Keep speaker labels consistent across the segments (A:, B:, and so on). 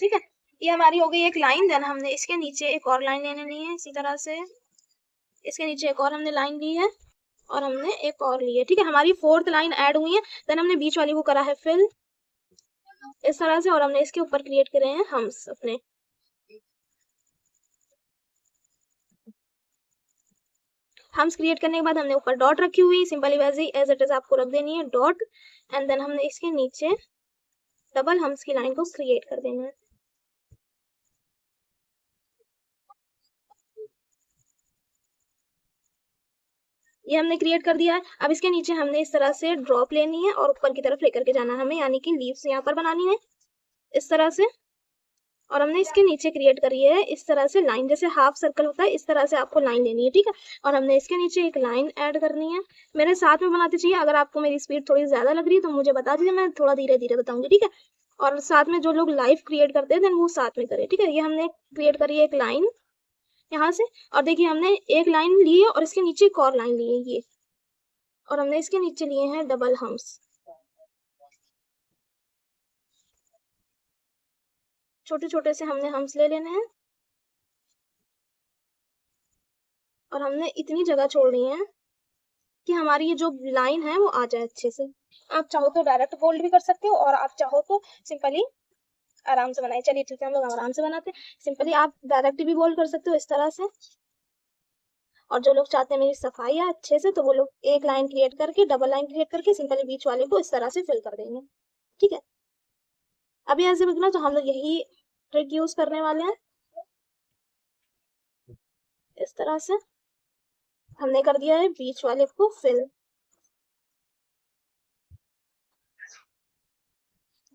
A: ठीक है, ये हमारी हो गई एक लाइन। देन हमने इसके नीचे एक और लाइन लेने ली है, इसी तरह से इसके नीचे एक और हमने लाइन ली है और हमने एक और ली है। ठीक है, हमारी 4th लाइन ऐड हुई है। देन हमने बीच वाली को करा है फिल इस तरह से, और हमने इसके ऊपर क्रिएट करे हैं हम्स अपने। हम्स क्रिएट करने के बाद हमने ऊपर डॉट रखी हुई, सिंपली वैसे ही एज इट इज आपको रख देनी है डॉट। एंड देन हमने इसके नीचे डबल हम्स की लाइन को क्रिएट कर देना है। ये हमने क्रिएट कर दिया है। अब इसके नीचे हमने इस तरह से ड्रॉप लेनी है और ऊपर की तरफ लेकर के जाना है हमें, यानी कि लीव्स यहाँ पर बनानी है इस तरह से। और हमने इसके नीचे क्रिएट करी है इस तरह से लाइन, जैसे हाफ सर्कल होता है इस तरह से आपको लाइन लेनी है। ठीक है, और हमने इसके नीचे एक लाइन ऐड करनी है। मेरे साथ में बनाते चाहिए, अगर आपको मेरी स्पीड थोड़ी ज्यादा लग रही है तो मुझे बता दीजिए, मैं थोड़ा धीरे धीरे बताऊंगी। ठीक है, और साथ में जो लोग लाइव क्रिएट करते हैं देन वो साथ में करें। ठीक है, ये हमने क्रिएट करी है एक लाइन यहाँ से, और देखिए हमने एक लाइन ली है और इसके नीचे एक और लाइन ली है ये, और हमने इसके नीचे लिए हैं डबल हम्स। छोटे छोटे से हमने हम्स ले लेने हैं और हमने इतनी जगह छोड़नी है कि हमारी ये जो लाइन है वो आ जाए अच्छे से। आप चाहो तो डायरेक्ट बोल्ड भी कर सकते हो और आप चाहो तो सिंपली आराम से बनाए। चलिए ठीक है, हम लोग आराम से बनाते हैं। सिंपली आप डायरेक्ट भी बोल्ड कर सकते हो इस तरह से, और जो लोग चाहते हैं मेरी सफाई है अच्छे से तो वो लोग एक लाइन क्रिएट करके डबल लाइन क्रिएट करके सिंपली बीच वाले को इस तरह से फिल कर देंगे। ठीक है, अभी ऐसे बिगना तो हम लोग यही ट्रिक यूज करने वाले हैं। इस तरह से हमने कर दिया है बीच वाले को फिल।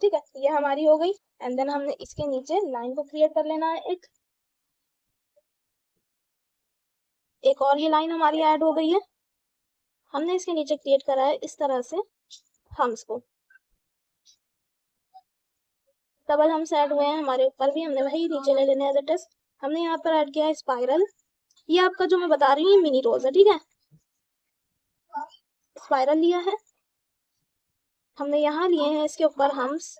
A: ठीक है, ये हमारी हो गई। एंड देन हमने इसके नीचे लाइन को क्रिएट कर लेना है एक और ये लाइन हमारी ऐड हो गई है। हमने इसके नीचे क्रिएट करा है इस तरह से हम्स को, डबल हम्स ऐड हुए हैं हमारे ऊपर भी, हमने वही नीचे ले लेने एज इट इज। हमने यहाँ पर ऐड किया है स्पाइरल। ये आपका जो मैं बता रही हूँ मिनी रोज है। ठीक है, स्पाइरल लिया है हमने, यहाँ लिए हैं इसके ऊपर हम्स।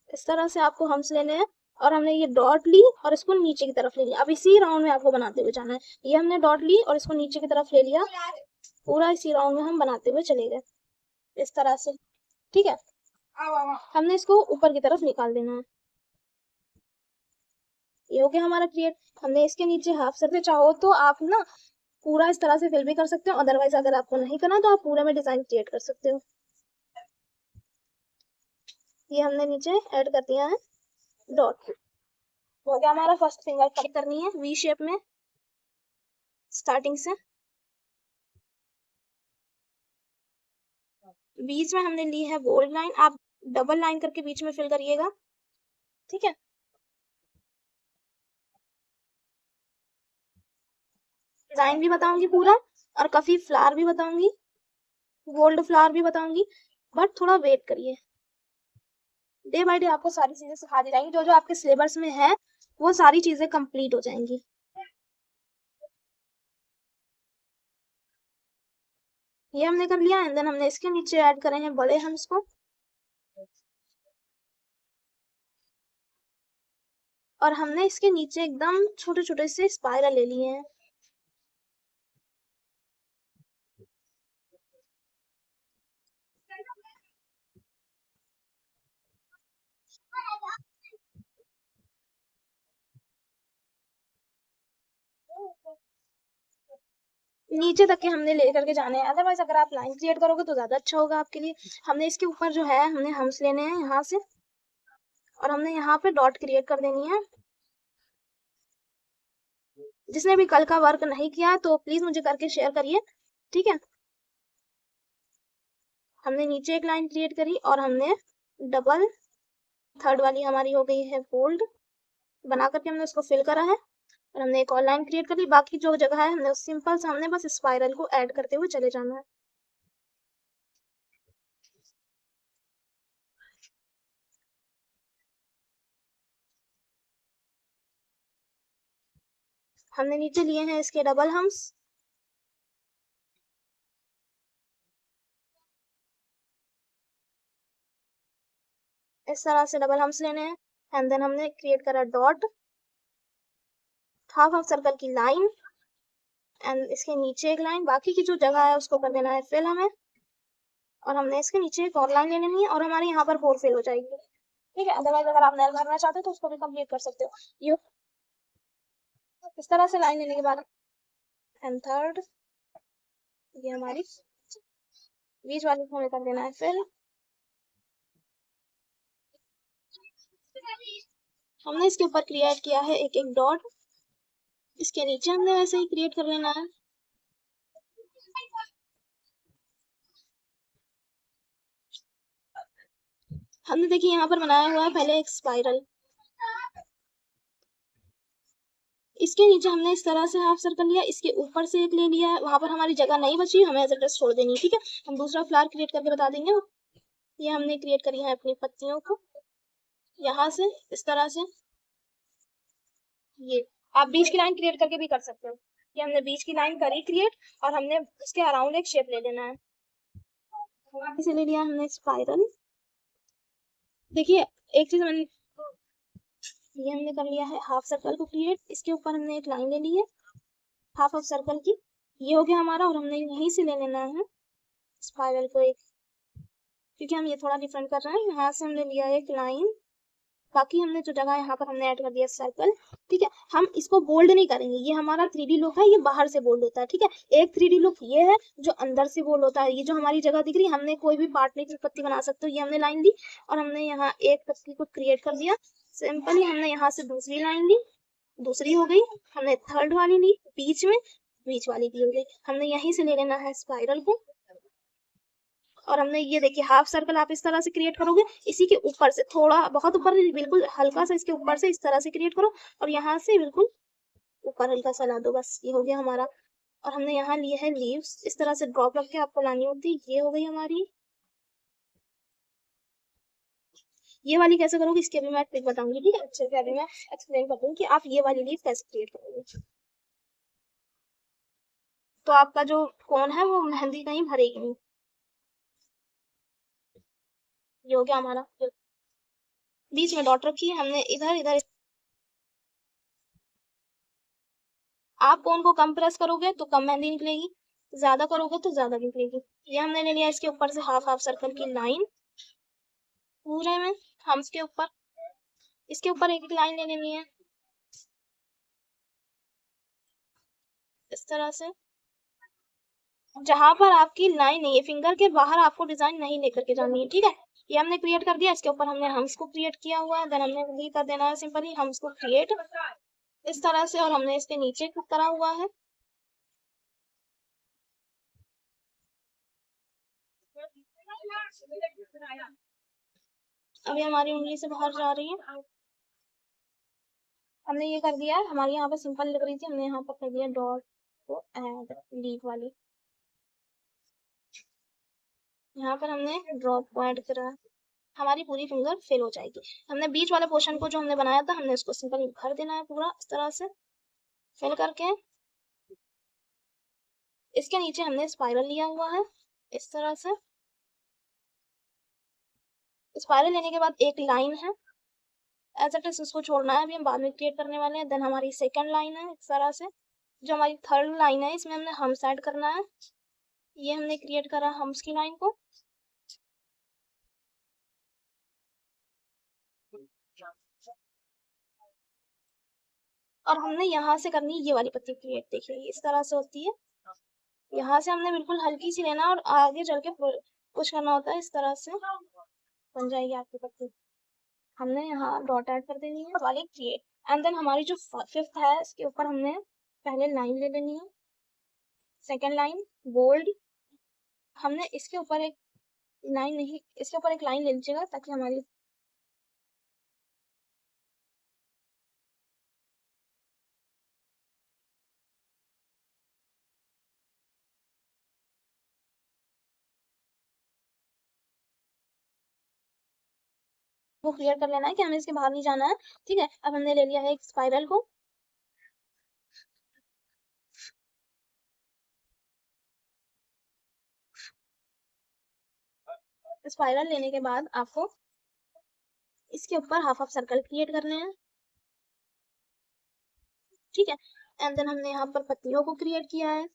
A: इस तरह से आपको हम्स लेने हैं, और हमने ये डॉट ली और इसको नीचे की तरफ ले लिया। अब इसी राउंड में आपको बनाते हुए जाना है। ये हमने डॉट ली और इसको नीचे की तरफ ले लिया, पूरा इसी राउंड में हम बनाते हुए चले गए इस तरह से। ठीक है, हमने इसको ऊपर की तरफ निकाल देना है। ये हो गया हमारा क्रिएट। हमने इसके नीचे हाफ सर्कल, चाहो तो आप ना पूरा इस तरह से फिल भी कर सकते हो, अदरवाइज अगर आपको नहीं करना तो आप पूरे में डिजाइन क्रिएट कर सकते हो। ये हमने नीचे ऐड कर दिया है डॉट। हो गया हमारा फर्स्ट फिंगर कट करनी है वी शेप में स्टार्टिंग से। बीच में हमने ली है बोल्ड लाइन, आप डबल लाइन करके बीच में फिल करिएगा। ठीक है, डिजाइन भी बताऊंगी पूरा, और काफी फ्लावर भी बताऊंगी, गोल्ड फ्लावर भी बताऊंगी, बट थोड़ा वेट करिए। डे बाय डे आपको सारी चीजें सिखा दी जाएंगी, जो जो आपके सिलेबस में है वो सारी चीजें कंप्लीट हो जाएंगी। ये हमने कर लिया, एंड देन हमने इसके नीचे ऐड करे हैं बड़े हम्स को, और हमने इसके नीचे एकदम छोटे छोटे से स्पाइरल ले लिए हैं। नीचे तक के हमने लेकर के जाने हैं, अदरवाइज अगर आप लाइन क्रिएट करोगे तो ज्यादा अच्छा होगा आपके लिए। हमने इसके ऊपर जो है हमने हम्स लेने हैं यहाँ से, और हमने यहाँ पे डॉट क्रिएट कर देनी है। जिसने भी कल का वर्क नहीं किया तो प्लीज मुझे करके शेयर करिए। ठीक है, हमने नीचे एक लाइन क्रिएट करी और हमने डबल, थर्ड वाली हमारी हो गई है फोल्ड, बना करके हमने उसको फिल करा है, और हमने एक और लाइन क्रिएट कर ली। बाकी जो जगह है हमने सिंपल से हमने बस स्पाइरल को ऐड करते हुए चले जाना है। हमने नीचे लिए हैं इसके डबल हम्स, इस तरह से डबल हम्स लेने हैं। एंड देन हमने क्रिएट करा डॉट, हाफ हाफ सर्कल की लाइन, एंड इसके नीचे एक लाइन, बाकी की जो जगह है उसको कर देना है फिल हमें। और हमने इसके नीचे एक और लाइन ले लेनी है और हमारी यहाँ पर 4 फिल हो जाएगी। ठीक है, अदरवाइज अगर आप नल भरना चाहते हो तो उसको भी कंप्लीट कर सकते हो। ये इस तरह से लाइन लेने के बाद एंड थर्ड, ये हमारी बीच वाली को हमें कर देना है फिल। हमने इसके ऊपर क्रिएट किया है एक एक डॉट, इसके नीचे हमने वैसे ही क्रिएट कर लेना है। हमने देखिए यहाँ पर बनाया हुआ है पहले एक स्पाइरल, इसके नीचे हमने इस तरह से हाफ सर्कल लिया, इसके ऊपर से एक ले लिया है, वहां पर हमारी जगह नहीं बची, हमें एज एड्रेस छोड़ देनी है। ठीक है, हम दूसरा फ्लावर क्रिएट करके बता देंगे। ये हमने क्रिएट करी है अपनी पत्तियों को, यहाँ से इस तरह से। ये आप बीच की लाइन क्रिएट करके भी कर सकते हो। ये हमने बीच की लाइन करी क्रिएट, और हमने उसके अराउंड एक शेप ले लेना है। इसे ले लिया हमने स्पाइरल। देखिए एक चीज मैंने, ये हमने कर लिया है हाफ सर्कल को क्रिएट, इसके ऊपर हमने एक लाइन ले ली है हाफ ऑफ सर्कल की, ये हो गया हमारा। और हमने यहीं से ले लेना है स्पाइरल को एक, क्योंकि हम ये थोड़ा डिफरेंट कर रहे हैं। यहाँ से हमने लिया एक लाइन, बाकी हमने जो जगह यहाँ पर हमने ऐड कर दिया सर्कल। ठीक है, हम इसको बोल्ड नहीं करेंगे, ये हमारा 3D लुक है, ये बाहर से बोल्ड होता है। ठीक है, एक 3D लुक ये है जो अंदर से बोल्ड होता है। ये जो हमारी जगह दिख रही है, हमने कोई भी पार्ट नहीं पत्ती बना सकते हो। ये हमने लाइन ली और हमने यहाँ एक पत्ती को क्रिएट कर दिया सिंपली। हमने यहाँ से दूसरी लाइन ली, दूसरी हो गई, हमने थर्ड वाली ली बीच में, बीच वाली भी हो गई। हमने यहीं से ले लेना है स्पाइरल को, और हमने ये देखिए हाफ सर्कल आप इस तरह से क्रिएट करोगे, इसी के ऊपर से थोड़ा बहुत ऊपर, बिल्कुल हल्का सा इसके ऊपर से इस तरह से क्रिएट करो, और यहाँ से बिल्कुल ऊपर हल्का सा ला दो, बस ये हो गया हमारा। और हमने यहाँ लिए है लीव्स, इस तरह से ड्रॉप रख के आपको लानी होती, ये हो गई हमारी। ये वाली कैसे करोगे इसकी अभी मैं ट्रिक बताऊंगी। ठीक है, अच्छे से अभी मैं एक्सप्लेन कर दूंगी कि आप ये वाली लीव कैसे क्रिएट करोगे, तो आपका जो कोन है वो मेहंदी कहीं भरेगी नहीं। ये हो गया हमारा, बीच में डॉट रखी है हमने, इधर इधर। आप कोन को कम प्रेस करोगे तो कम मेहंदी निकलेगी, ज्यादा करोगे तो ज्यादा निकलेगी। ये हमने ले लिया इसके ऊपर से हाफ हाफ सर्कल की लाइन, पूरे में हम्स के ऊपर, इसके ऊपर एक एक लाइन ले लेनी है इस तरह से। जहां पर आपकी लाइन नहीं है, फिंगर के बाहर आपको डिजाइन नहीं लेकर के जानी है। ठीक है, ये हमने क्रिएट कर दिया, इसके ऊपर हमने हम्स को क्रिएट किया हुआ है। देन हमने वही कर देना है सिंपली हम्स को क्रिएट इस तरह से, और हमने इसके नीचे करा हुआ है। अभी हमारी उंगली से बाहर जा रही है। हमने ये कर दिया है, हमारी यहाँ पर सिंपल लग रही थी, हमने यहाँ पर कर दिया डॉट को ऐड लीफ वाली, यहाँ पर हमने ड्रॉप को ऐड करा, हमारी पूरी फिंगर फिल हो जाएगी। हमने बीच वाले पोर्शन को जो हमने बनाया था, हमने उसको सिंपल भर देना है पूरा इस तरह से फिल करके। इसके नीचे हमने स्पाइरल लिया हुआ है इस तरह से। स्पाइरल लेने के बाद एक लाइन है, एज इट इज उसको छोड़ना है, अभी हम बाद में क्रिएट करने वाले हैं। देन हमारी सेकंड लाइन है इस तरह से, जो हमारी थर्ड लाइन है इसमें हमने हम्स ऐड करना है। ये हमने क्रिएट करा हम्स की लाइन को, और हमने यहाँ से करनी ये वाली पत्ती क्रिएट, देखिए इस तरह से होती है। यहाँ से हमने बिल्कुल हल्की सी लेना और आगे चल के पुश करना होता है, इस तरह से बन जाएगी आपकी पत्ती। हमने यहाँ डॉट ऐड कर देनी है वाली क्रिएट, एंड देन हमारी जो फिफ्थ है इसके ऊपर हमने पहले लाइन ले लेनी है, सेकेंड लाइन बोल्ड, हमने इसके ऊपर एक लाइन नहीं, इसके ऊपर एक लाइन ले लीजिएगा ताकि हमारी वो क्लियर कर लेना है कि हमें इसके बाहर नहीं जाना है। ठीक है, अब हमने ले लिया है एक स्पाइरल को, स्पाइरल लेने के बाद आपको इसके ऊपर हाफ हाफ सर्कल क्रिएट करने हैं, ठीक है। एंड देन हमने यहाँ पर पत्तियों को क्रिएट किया है।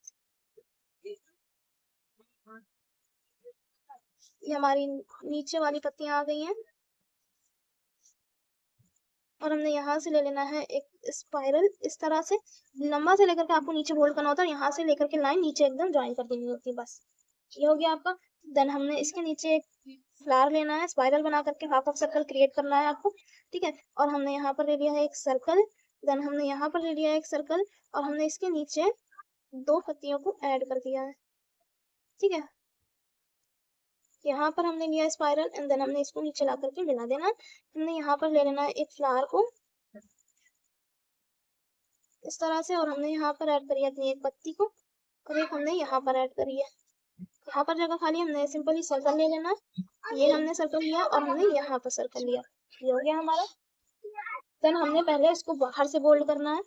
A: ये हमारी नीचे वाली पत्तियां आ गई हैं और हमने यहाँ से ले लेना है एक स्पाइरल, इस तरह से लंबा से लेकर के आपको नीचे होल्ड करना होता है और यहाँ से लेकर के लाइन नीचे एकदम ज्वाइन कर देनी होती है, बस ये हो गया आपका। देन हमने इसके नीचे एक फ्लावर लेना है, स्पाइरल बना करके हाफ ऑफ सर्कल क्रिएट करना है आपको, ठीक है। और हमने यहाँ पर ले लिया है एक सर्कल, देन हमने यहाँ पर ले लिया है एक सर्कल और हमने इसके नीचे 2 पत्तियों को ऐड कर दिया है, ठीक है। यहाँ पर हमने लिया स्पाइरल एंड देन हमने इसको नीचे ला करके मिला देना है। हमने यहाँ पर ले लेना है एक फ्लावर को इस तरह से और हमने यहाँ पर ऐड करी है अपनी एक पत्ती को और एक हमने यहाँ पर ऐड करी है। यहाँ पर जगह खाली हमने सिंपली सर्कल ले लेना है, ये हमने सर्कल लिया और हमने यहाँ पर सर्कल लिया, ये हो गया हमारा। देन हमने पहले इसको बाहर से फोल्ड करना है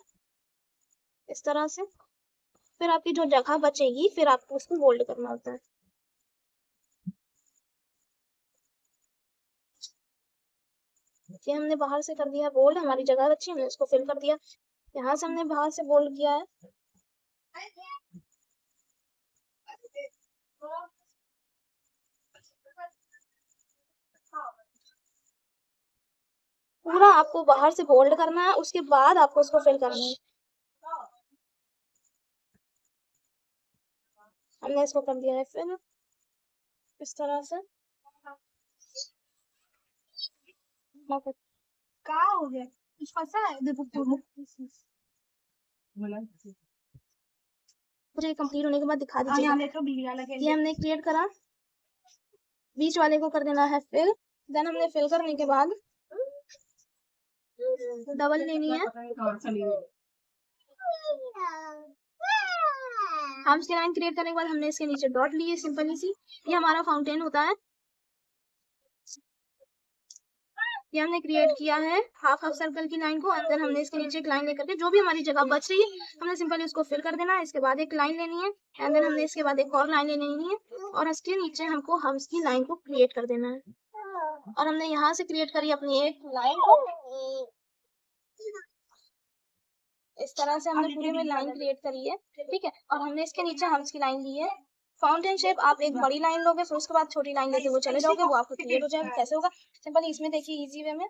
A: इस तरह से, फिर आपकी जो जगह बचेगी फिर आपको उसको फोल्ड करना होता है। ये हमने बाहर से कर दिया फोल्ड, हमारी जगह बची हमने उसको फिल कर दिया। यहाँ से हमने बाहर से फोल्ड किया है, पूरा आपको बाहर से फोल्ड करना है, उसके बाद आपको उसको फिल करना है। हमने इसको कर दिया है फिल इस तरह से।
B: का हो गया कुछ पता है देखो
A: मुझे कंप्लीट होने के बाद दिखा
B: यहाँ
A: दीजिए।
B: देखो बिल्लियाँ लगे
A: ये हमने क्रिएट करा, बीच वाले को कर देना है फिल। देन हमने फिल करने के बाद डबल लेनी है, हम इसकी लाइन क्रिएट करने के बाद हमने इसके नीचे डॉट लिए सिंपली सी, ये हमारा फाउंटेन होता है। ये हमने क्रिएट किया है हाफ हाफ सर्कल की लाइन को एंड देन हमने इसके नीचे एक लाइन लेकर के जो भी हमारी जगह बच रही है हमने सिंपली उसको फिल कर देना है। इसके बाद एक लाइन लेनी है एंड देन हमने इसके बाद एक और लाइन लेनी है और इसके नीचे हमको हम्स की लाइन को क्रिएट कर देना है। और हमने यहाँ से क्रिएट करी अपनी एक लाइन को, इस तरह से हमने पूरे में लाइन क्रिएट करी है, ठीक है। और हमने इसके नीचे हम्स की लाइन ली है। फाउंटेन शेप आप एक बड़ी लाइन लोगे फिर उसके बाद छोटी लाइन लेके वो चले जाओगे, वो आपको क्रिएट हो जाएगा। कैसे होगा सिंपली इसमें देखिए इजी वे में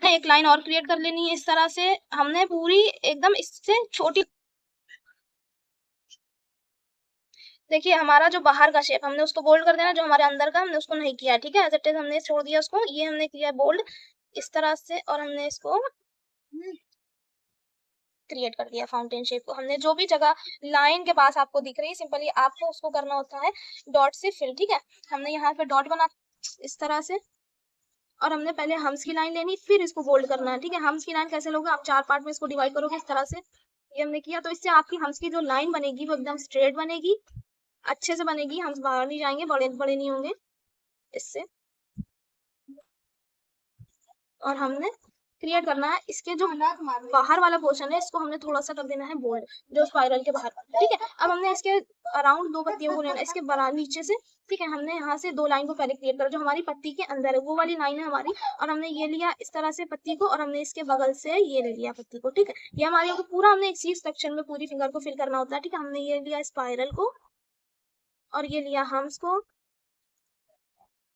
A: एक लाइन और क्रिएट कर लेनी है इस तरह से। हमने पूरी एकदम इससे छोटी, देखिए हमारा जो बाहर का शेप हमने उसको बोल्ड कर देना, जो हमारे अंदर का हमने उसको नहीं किया, ठीक है। एज इट इज हमने छोड़ दिया उसको, ये हमने किया बोल्ड इस तरह से और हमने इसको क्रिएट कर दिया फाउंटेन शेप को। हमने जो भी जगह लाइन के पास आपको दिख रही है सिंपली आपको उसको करना होता है डॉट से फिल, ठीक है। हमने यहाँ पे डॉट बना इस तरह से और हमने पहले हम्स की लाइन लेनी फिर इसको फोल्ड करना है, ठीक है। हम्स की लाइन कैसे लोगे आप 4 पार्ट में इसको डिवाइड करोगे इस तरह से, ये हमने किया। तो इससे आपकी हम्स की जो लाइन बनेगी वो एकदम स्ट्रेट बनेगी, अच्छे से बनेगी, हम्स बाहर नहीं जाएंगे, बड़े बड़े नहीं होंगे इससे। और हमने क्रिएट करना है इसके जो बाहर वाला पोर्शन है इसको हमने थोड़ा सा कर देना है बोल्ड, जो स्पाइरल के बाहर, ठीक है। अब हमने इसके अराउंड 2 पत्तियों को लेना इसके बराबर नीचे से, ठीक है। हमने यहाँ से 2 लाइन को पहले क्रिएट करा जो हमारी पत्ती के अंदर है वो वाली लाइन है हमारी, और हमने ये लिया इस तरह से पत्ती को और हमने इसके बगल से ये ले लिया पत्ती को, ठीक है। ये हमारे को पूरा हमने एक सी सेक्शन में पूरी फिंगर को फिल करना होता है, ठीक है। हमने ये लिया स्पाइरल को और ये लिया हम्स को,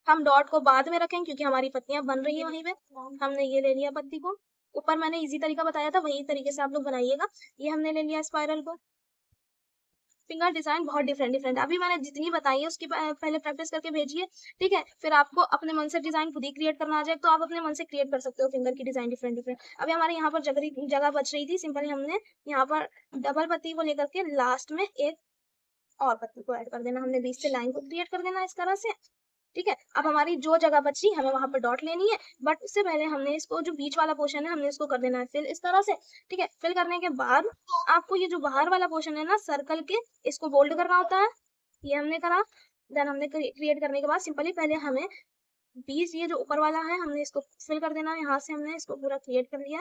A: हम डॉट को बाद में रखेंगे क्योंकि हमारी पत्तियां बन रही है वहीं पे। हमने ये ले लिया पत्ती को, ऊपर मैंने इजी तरीका बताया था वही तरीके से आप लोग बनाइएगा। ये हमने ले लिया स्पाइरल को। फिंगर डिजाइन बहुत डिफरेंट अभी मैंने जितनी बताई है उसकी पहले प्रैक्टिस करके भेजिए, ठीक है। फिर आपको अपने मन से डिजाइन खुद ही क्रिएट करना आ जाए तो आप अपने मन से क्रिएट कर सकते हो फिंगर की डिजाइन डिफरेंट। अभी हमारे यहाँ पर जगह बच रही थी, सिंपली हमने यहाँ पर डबल पत्ती को लेकर के लास्ट में एक और पत्ती को ऐड कर देना, हमने बीच से लाइन को क्रिएट कर देना इस तरह से, ठीक है। अब हमारी जो जगह बची हमें वहां पर डॉट लेनी है, बट उससे पहले हमने इसको जो बीच वाला पोर्शन है हमने इसको कर देना है फिल इस तरह से, ठीक है। फिल करने के बाद आपको ये जो बाहर वाला पोर्शन है ना सर्कल के, इसको बोल्ड करना होता है, ये हमने करा। देन हमने क्रिएट करने के बाद सिंपली पहले हमें बीच ये जो ऊपर वाला है हमने इसको फिल कर देना है, यहाँ से हमने इसको पूरा क्रिएट कर लिया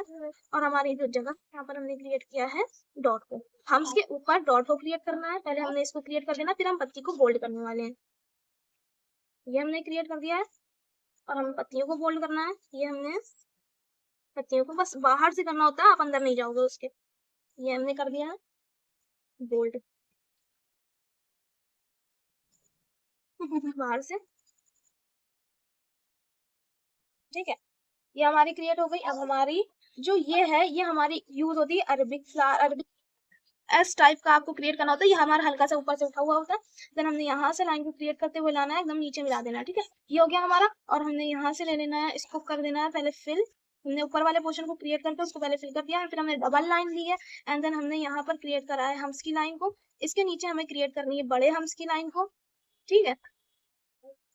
A: और हमारी जो जगह यहाँ पर हमने क्रिएट किया है डॉट को, हम इसके ऊपर डॉट को क्रिएट करना है, पहले हमने इसको क्रिएट कर देना फिर हम पत्ती को बोल्ड करने वाले हैं। ये हमने क्रिएट कर दिया है और हमें पत्तियों को बोल्ड करना है। ये हमने पत्तियों को बस बाहर से करना होता है, आप अंदर नहीं जाओगे उसके। ये हमने कर दिया है बोल्ड बाहर से, ठीक है। ये हमारी क्रिएट हो गई। अब हमारी जो ये है, ये हमारी यूज होती है Arabic flower, Arabic S type का आपको क्रिएट करना होता है। ये हमारा हल्का सा ऊपर से उठा हुआ होता है। देन हमने यहाँ से लाइन को क्रिएट करते हुए लाना है, एकदम नीचे मिला देना है, ठीक है। ये हो गया हमारा। और हमने यहाँ से ले लेना है, इसको कर देना है पहले फिल। हमने ऊपर वाले पोर्शन को क्रिएट करके उसको पहले फिल कर दिया है, फिर हमने डबल लाइन ली है एंड देन हमने यहाँ पर क्रिएट करा है हम्स की लाइन को। इसके नीचे हमें क्रिएट करनी है बड़े हम्स की लाइन को, ठीक है।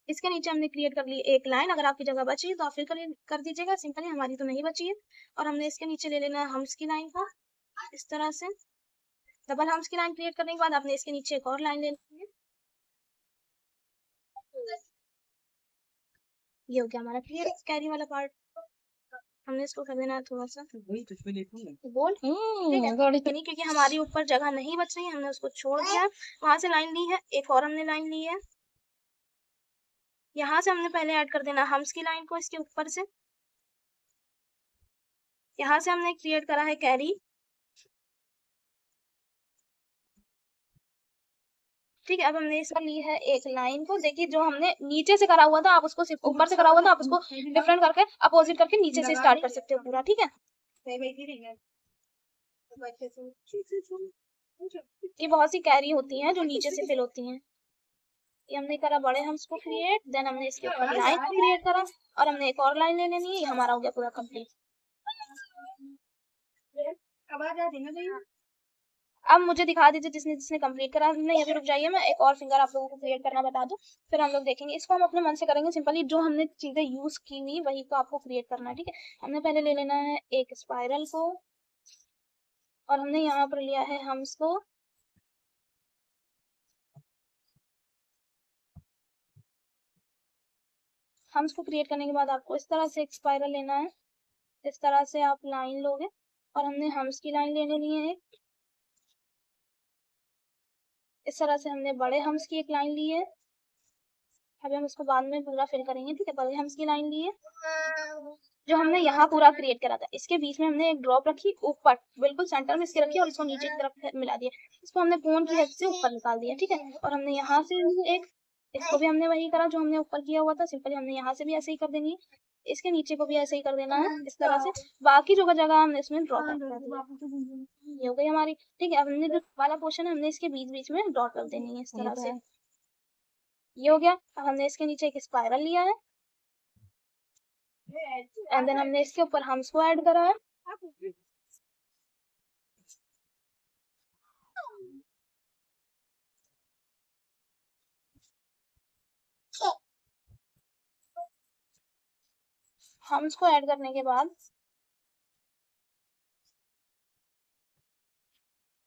A: इसके नीचे हमने क्रिएट कर ली एक लाइन। अगर आपकी जगह बची तो आप फिर कर दीजिएगा सिंपली, हमारी तो नहीं बची है। और हमने इसके नीचे ले लेना है हम्स की लाइन को इस तरह से। डबल हम्स की लाइन क्रिएट करने के बाद आपने इसके नीचे एक और लाइन ले लेनी है। ये हो गया हमारा क्लियर कैरी वाला पार्ट। हमने इसको कर देना है थोड़ा सा बोल्ड, ठीक है। नहीं, क्योंकि हमारी ऊपर जगह नहीं बच रही है, हमने उसको छोड़ दिया। वहां से लाइन ली है, एक और हमने लाइन ली है। यहाँ से हमने पहले ऐड कर देना हम्स की लाइन को इसके ऊपर से। यहाँ से हमने क्रिएट करा है कैरी, ठीक है। अब हमने इसका ली है एक लाइन को। देखिए जो हमने नीचे से करा हुआ था, आप उसको सिर्फ ऊपर से करा हुआ था, आप उसको डिफरेंट करके अपोजिट करके नीचे से स्टार्ट कर सकते हो पूरा, ठीक है। ये बहुत सी कैरी होती हैं जो नीचे से फिल होती हैं। ये हमने करा बड़े हम्स को क्रिएट, देन हमने इसके ऊपर लाइन को क्रिएट करा और हमने एक और लाइन ले लेनी है। ये हमारा हो गया पूरा कंप्लीट। अब मुझे दिखा दीजिए जिसने जिसने कंप्लीट करा। नहीं अभी रुक जाइए, मैं एक और फिंगर आप लोगों को क्रिएट करना बता दूं, फिर हम लोग देखेंगे। इसको हम अपने मन से करेंगे सिंपली, जो हमने चीजें यूज की हुई वही को आपको क्रिएट करना है, ठीक है। हमने पहले ले लेना है एक स्पाइरल को और हमने यहाँ पर लिया है हम्स को। हम्स को क्रिएट करने के बाद आपको इस तरह से एक स्पाइरल लेना है। इस तरह से आप लाइन लोगे और हमने हम्स की लाइन लेने ली है एक। इस तरह से हमने बड़े हम्स की एक लाइन ली है। अभी हम इसको बाद में पूरा फिल करेंगे, ठीक है। बड़े हम्स की लाइन ली है जो हमने यहाँ पूरा क्रिएट करा था। इसके बीच में हमने एक ड्रॉप रखी ऊपर, बिल्कुल सेंटर में इसके रखी और इसको नीचे की तरफ मिला दिया। इसको हमने कोन की हेल्प से ऊपर निकाल दिया, ठीक है। और हमने यहाँ से एक, इसको भी हमने वही करा जो हमने ऊपर किया हुआ था, सिंपली हमने यहाँ से भी ऐसे ही कर देनी है। इसके नीचे को भी ऐसे ही कर देना है इस तरह से। बाकी जो जगह हमने इसमें ड्रॉ कर दिया, ये हो गई हमारी, ठीक है। अब हमने जो वाला पोर्शन है हमने इसके बीच बीच में डॉट कर देनी है इस तरह से। ये हो गया। अब हमने इसके नीचे एक स्पाइरल लिया है एंड देन हमने इसके ऊपर हम्स को ऐड करा है। हम्स को ऐड करने के बाद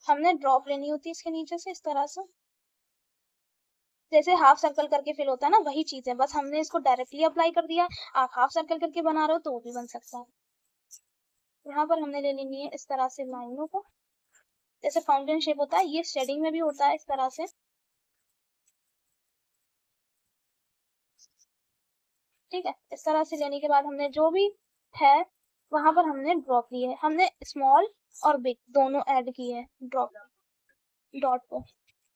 A: हमने ड्रॉप लेनी होती है इसके नीचे से इस तरह से, जैसे हाफ सर्कल करके फिल होता है ना, वही चीज है, बस हमने इसको डायरेक्टली अप्लाई कर दिया। आप हाफ सर्कल करके बना रहे हो तो वो भी बन सकता है। यहाँ पर हमने ले लेनी है इस तरह से लाइनों को, जैसे फाउंटेन शेप होता है, ये शेडिंग में भी होता है इस तरह से, ठीक है। इस तरह से लेने के बाद हमने जो भी है वहां पर हमने ड्रॉप ली है। हमने स्मॉल और बिग दोनों ऐड किए हैं ड्रॉप डॉट को,